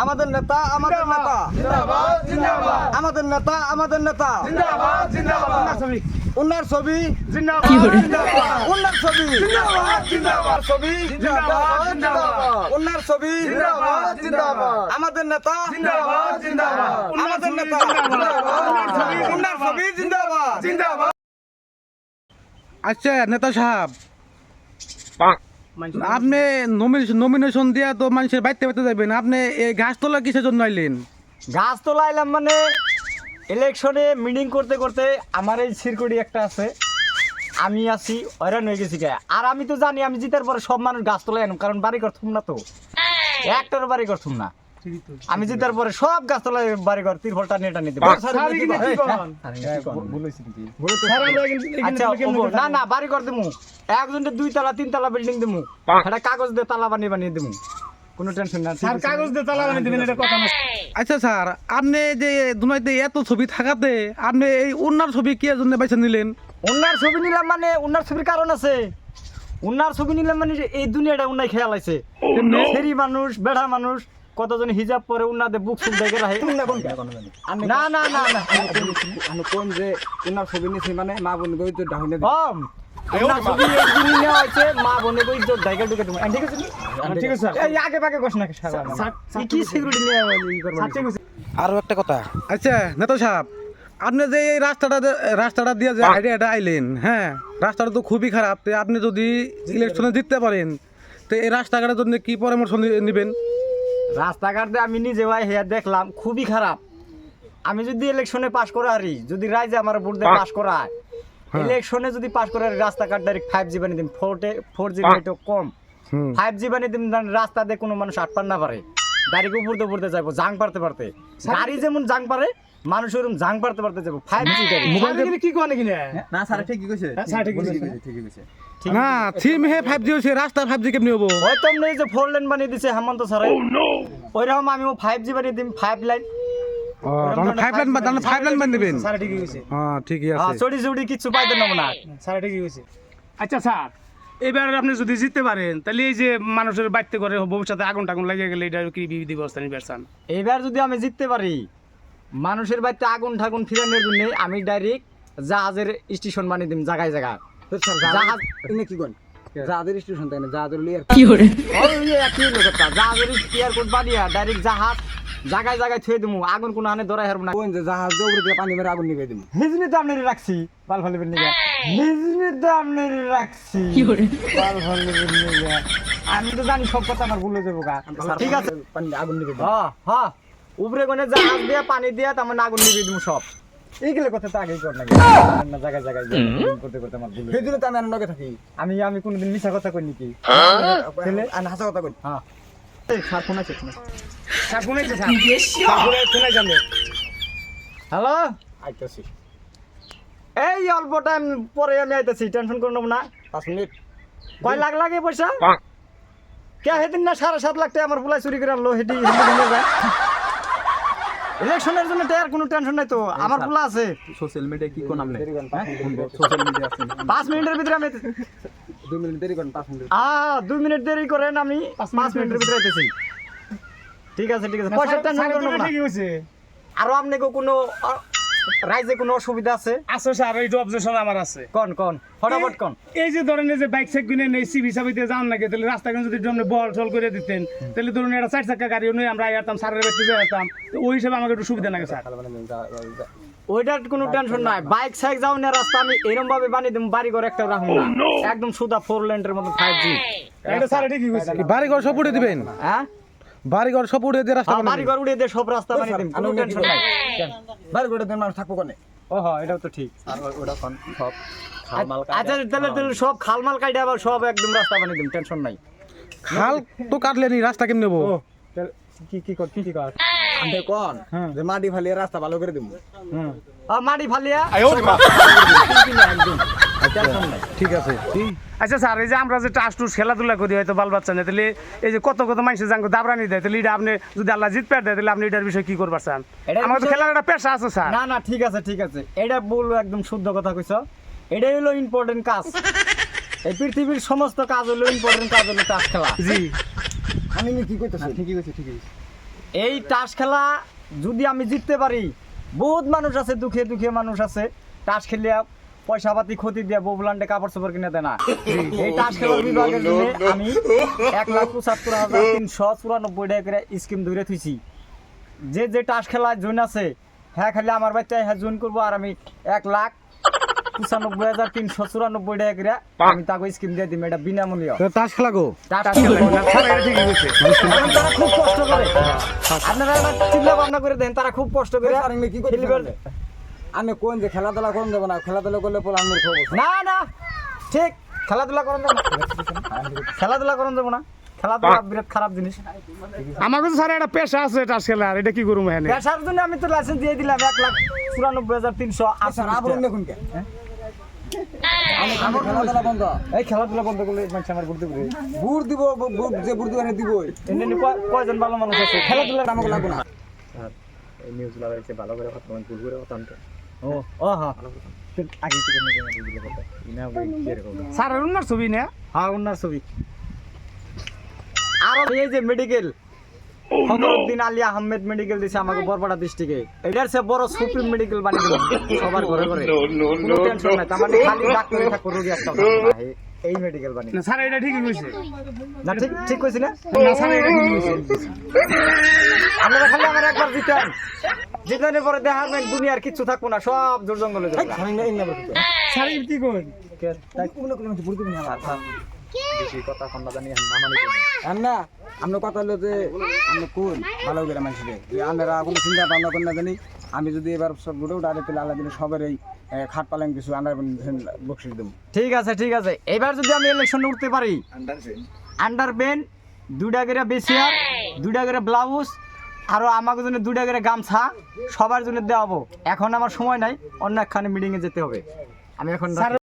আমাদের নেতা আমাদের নেতা জিন্দাবাদ জিন্দাবাদ আমাদের নেতা আমাদের নেতা জিন্দাবাদ জিন্দাবাদ উন্নার ছবি জিন্দাবাদ জিন্দাবাদ উন্নার ছবি জিন্দাবাদ জিন্দাবাদ ছবি জিন্দাবাদ জিন্দাবাদ উন্নার ছবি জিন্দাবাদ জিন্দাবাদ আমাদের নেতা জিন্দাবাদ জিন্দাবাদ আমাদের নেতা উন্নার ছবি জিন্দাবাদ জিন্দাবাদ আচ্ছা নেতা সাহেব আপনি নমিনেশন দিয়া তো মানুষের বাইতে বাইতে যাবেন, আপনি এই গাছ তোলা কিসের জন্য আইলেন? গাছ তোলা এলাম মানে ইলেকশনে মিটিং করতে করতে আমার এই সিরকুড়ি একটা আছে, আমি আছি হয়রান হয়ে গেছি কে। আর আমি তো জানি আমি জিতার পরে সব মানুষ গাছ তোলা এলাম, কারণ বাড়ি করতুম না তো, একটার বাড়ি করতুম না। আমি জিতার পরে সব গাছ তোলা বাড়ি কর তিরফলটা নেটা নিতে না না বাড়ি কর দিমু, একজনের 2 তলা 3 তলা বিল্ডিং দিমু, এটা কাগজ দিয়ে তালা বানিয়ে দিমু, কোনো টেনশন না। স্যার কাগজ দিয়ে তালা বানিয়ে দিবেন, এটা কথা না। আচ্ছা স্যার, আপনি যে দুনিয়াতে এত ছবি থাকাতে আপনি এই উন্নার ছবি কি জন্য বেছে নিলেন? উন্নার ছবি নিলাম মানে উন্নার ছবির কারণ আছে। উন্নার ছবি নিলাম মানে এই দুনিয়াটা উন্নায় খেয়াল আছে, ফেরি মানুষ বেড়া মানুষ কতজন হিজাব পরে উন্নাতে বুক সুখ দেখে রাখে। না না না না কোন যে উনার ছবি নিছি মানে মা বোন গই তো ডাহনে উন্নার ছবি এই দিনই নেওয়া হয়েছে, মা বোনে কই ইজ্জত দাইকা ঢুকে তুমি ঠিক আছে ঠিক আছে এই আগে পাকে কষ্ট না কি সিকিউরিটি নিয়ে ই করব। আরো একটা কথা, আচ্ছা নেতা সাহেব, আপনি যে এই রাস্তাটা দিয়ে যে আইডিয়াটা আইলেন, হ্যাঁ রাস্তাটা তো খুবই খারাপ, তো আপনি যদি ইলেকশনে জিততে পারেন তো এই রাস্তাঘাটের জন্য কি পরামর্শ নেবেন? রাস্তাঘাট দিয়ে আমি নিজে ভাই হেয়া দেখলাম খুবই খারাপ। আমি যদি ইলেকশনে পাশ করা হারি, যদি রাইজে আমার ভোট দিয়ে পাশ করায়, ইলেকশনে যদি পাশ করা হারি রাস্তাঘাট ডাইরেক্ট 5G বানিয়ে দিন, 4G নেটও কম, 5G বানিয়ে দিন, রাস্তা দিয়ে কোনো মানুষ আটপার না পারে, ডাইরেক্ট উপরতে যাবো জাং পারতে গাড়ি যেমন জাং পারে মানুষ ওরকম জাং পারতে যাবো 5G মোবাইল দিয়ে কি কোনে কিনে না স্যার ঠিকই কইছে স্যার ঠিকই ঠিকই কইছে না সিম হে 5G হইছে, রাস্তা 5G কেমনে হবো? হয়তো আপনি এই যে 4 লেন বানিয়ে দিছে হেমন্ত স্যার, ওইরকম আমিও 5G বানিয়ে দিম, 5 লাইন। ও তাহলে 5 লাইন বান দিবেন? স্যার ঠিকই কইছে হ্যাঁ ঠিকই আছে। চড়ি কিছু পাইতে নেবো না। স্যার ঠিকই কইছে। আচ্ছা স্যার, এবার আপনি যদি জিততে পারেন তাহলে এই যে মানুষের বাড়তে করে ভবিষ্যতে আগুন টাগুন লাগে গেলে এটা কি বিধি ব্যবস্থা নিবেন? এবার যদি আমি জিততে পারি, মানুষের বাড়িতে আগুন ঠাগুন ফিরানোর জন্য আমি ডাইরেক্ট জাহাজের স্টেশন বানিয়ে দিম জায়গায় জায়গায়। জাহাজ ইনে কি কোন জাহাজের স্টেশন তাই না, জাহাজের লিয়ার জাহাজের এয়ারপোর্ট বানিয়ে ডাইরেক্ট জাহাজ জায়গায় জায়গায় থুয়ে দিমু, আগুন কোনো হানে ধরাই হারবো না। কোন যে জাহাজ দৌড়ে দিয়ে পানি মেরে আগুন নিভে দিমু। হিজনি তো আপনারই রাখছি পাল ফালিবেন নিগা, হিজনি তো আপনারই রাখছি পাল ফালিবেন নিগা। আমি তো জানি সব কথা আমার ভুলে যাবো গা। ঠিক আছে পানি আগুন নিভে দিমু। হ্যাঁ হ্যাঁ উপরে কোনে জাহাজ দিয়ে পানি দিয়ে তার মানে আগুন নিভিয়ে দিমু সব। এইগুলো কথা তো আগেই কর না জায়গায় জায়গায় করতে করতে আমার ভুল। সেই দিনে তো আমি আর নগে থাকি। আমি কোনোদিন মিছা কথা কই নাকি? ছেলে আর হাসা কথা কই। হ্যাঁ এই স্যার ফোন আছে স্যার শুনেছে স্যার, শুনে জানে। হ্যালো আইতাছি এই অল্প টাইম পরে আমি আইতাছি, টেনশন করো না। 5 মিনিট। কয় লাখ লাগে পয়সা? কে হেদিন না 7.5 লাখ টাকা আমার বুলাই চুরি করে আনলো, হেডি নিয়ে যায়। ইলেকশনের জন্য টায়ার কোনো টেনশন নাই তো, আমার বুলা আছে। সোশ্যাল মিডিয়া কি কোন আমলে? সোশ্যাল মিডিয়া আছে। 5 মিনিটের ভিতরে আমি 2 মিনিট দেরি করেন 5 মিনিট। 2 মিনিট দেরি করেন, আমি 5 মিনিটের ভিতরে আইতেছি। ঠিক আছে পয়সা টেনশন করো না। ঠিকই কইছে। আর আপনাকে কোনো রাইজে কোনো অসুবিধা আছে? আছে স্যার, এই অবজেকশন আমার আছে। কোন ফটাফট কোন। এই যে ধরেন এই যে বাইক সাইক কিনে নেই সিবি সাবিতে যান নাকি, তাহলে রাস্তাঘাট যদি জমনে বল টল করে দিতেন, তাহলে ধরুন এটা 4 চাকা গাড়ি নিয়ে আমরা আইতাম, স্যারের বাড়িতে যেতাম, তো ওই হিসাবে আমাকে একটু সুবিধা লাগে স্যার। ওইটার কোনো টেনশন নাই, বাইক সাইক যাও না রাস্তা আমি এরকম ভাবে বানিয়ে দেব, বাড়ি ঘর একটা রাখুন না, একদম সুদা 4 লেনের মতো 5G। এটা স্যার ঠিকই কইছে। বাড়ি ঘর সব উড়ে দিবেন? হ্যাঁ বাড়ি ঘর সব উড়ে দিয়ে রাস্তা বাড়ি বানাবেন? ঘর উড়িয়ে দিয়ে সব রাস্তা বানিয়ে দেব, কোনো টেনশন নাই। বাড়ি করে দেন মানুষ থাকবো কোনে। ও হ্যাঁ এটাও তো ঠিক। আর ওটা কোন সব খালমাল আচ্ছা তাহলে সব খালমাল কাইটা আবার সব একদম রাস্তা বানিয়ে দেব, টেনশন নাই। খাল তো কাটলেনি, রাস্তা কেমনে নেবো? কি কর আন্তে কোন যে মাটি ফালিয়ে রাস্তা ভালো করে দিমু। মাটি ফালিয়া টেনশন নাই। ঠিক আছে। আচ্ছা স্যার, এই যে আমরা যে টাস টুস খেলাধুলা করি হয়তো বাল বাচ্চা নেই, তাহলে এই যে কত মানুষের জাঙ্গ দাবরানি দেয়, তাহলে এটা আপনি যদি আল্লাহ জিত পেয়ে দেয়, তাহলে আপনি এটার বিষয়ে কি করবার চান? আমার তো খেলার একটা পেশা আছে স্যার। না ঠিক আছে এটা বলবো, একদম শুদ্ধ কথা কইছ। এটাই হলো ইম্পর্টেন্ট কাজ, এই পৃথিবীর সমস্ত কাজ হলো ইম্পর্টেন্ট কাজ হলো টাস খেলা। জি আমি কি কইতাছি? ঠিকই কইছি ঠিকই। এই তাস খেলা যদি আমি জিততে পারি, বহুত মানুষ আছে দুঃখে দুঃখে মানুষ আছে তাস খেলিয়া পয়সা পাতি ক্ষতি দিয়ে বউলান্ডে কাপড় চোপড় কিনে দেয় না। এই তাস খেলার বিভাগের জন্য আমি 1,75,394 টাকা করে স্কিম ধরে থুইছি। যে যে তাস খেলায় জয়েন আছে হ্যাঁ খালি আমার বাচ্চা হ্যাঁ জয়েন করবো, আর আমি 1,95,394 টাকা করে আমি তাকে স্কিম দিয়ে দিই, এটা বিনামূল্যে। তাস খেলা গো তাস স্যার খেলা। এটা ঠিকই কইছে। এখন তারা খুব কষ্ট করে, আপনারা একবার চিন্তা ভাবনা করে দেন, তারা খুব কষ্ট করে আর এমনি কি করতে খেলিবার। পারবে? আমি কোন যে খেলাধুলা করুন দেবো না, খেলাধুলা করলে পোলা আমি খবর না না ঠিক খেলাধুলা করেন যাবো না, খেলাধুলা করেন যাবো না, খেলাধুলা বিরাট খারাপ জিনিস। আমার কাছে স্যার একটা পেশা আছে টাস খেলার, এটা কি করবো হ্যাঁ পেশার জন্য আমি তো লাইসেন্স দিয়ে দিলাম 1,94,380 আবরণ দেখুন কে আমি খেলাধুলা বন্ধ এই খেলাধুলা বন্ধ করলে মানুষ আমার ঘুরতে ঘুরে বুড় দিব, যে বুড় দিব দিবই এমনি কয়জন ভালো মানুষ আছে খেলাধুলা আমাকে লাগবে না। এই নিউজ লাগাইছে ভালো করে কথা বলেন, ভুল করে কথা আনতে। ও হ্যাঁ আগে থেকে নিয়ে গেলাম এগুলো কথা ইনা ওই কি এরকম। স্যার উনার ছবি না হ্যাঁ ওনার ছবি। আর এই যে মেডিকেল ফখরুদ্দিন আলী আহমেদ মেডিকেল দিছে আমাকে বরপাড়া ডিস্ট্রিক্টে, এটার সে বড় সুপ্রিম মেডিকেল বানিয়ে দিল সবার ঘরে ঘরে, কোনো টেনশন নাই। তার মানে খালি ডাক্তারে থাকো, রোগী একটা এই মেডিকেল বানিয়ে। না স্যার এটা ঠিকই কইছে। না ঠিক ঠিক কইছি না? না স্যার এটা ঠিকই কইছে। আপনারা খালি আমার একবার জিতেন, জিতানোর পরে দেখাবেন দুনিয়ার কিচ্ছু থাকবো না, সব জোর জঙ্গলে যাবে। স্যার এটা কি কই? তাই কোনো কোনো বুঝতে না আচ্ছা বেশি কথা কন্যা জানি মামানি না আমরা কথা হলো যে আমরা কোন ভালো করে মানুষকে যে আমরা কোনো চিন্তা ভাবনা করি না জানি। আমি যদি এবার সব ঘুরে উঠে তাহলে আল্লাহ দিলে সবার এই খাট পালেন কিছু আমরা বকশিস দেবো। ঠিক আছে ঠিক আছে। এবার যদি আমি ইলেকশনে উঠতে পারি, আন্ডার বেন 2 টাকা করে বেশিয়ার, 2 টাকা করে ব্লাউজ, আরো আমাকে জন্য 2 টাকা করে গামছা সবার জন্য দেওয়াবো। এখন আমার সময় নাই, অন্য একখানে মিটিংয়ে যেতে হবে। আমি এখন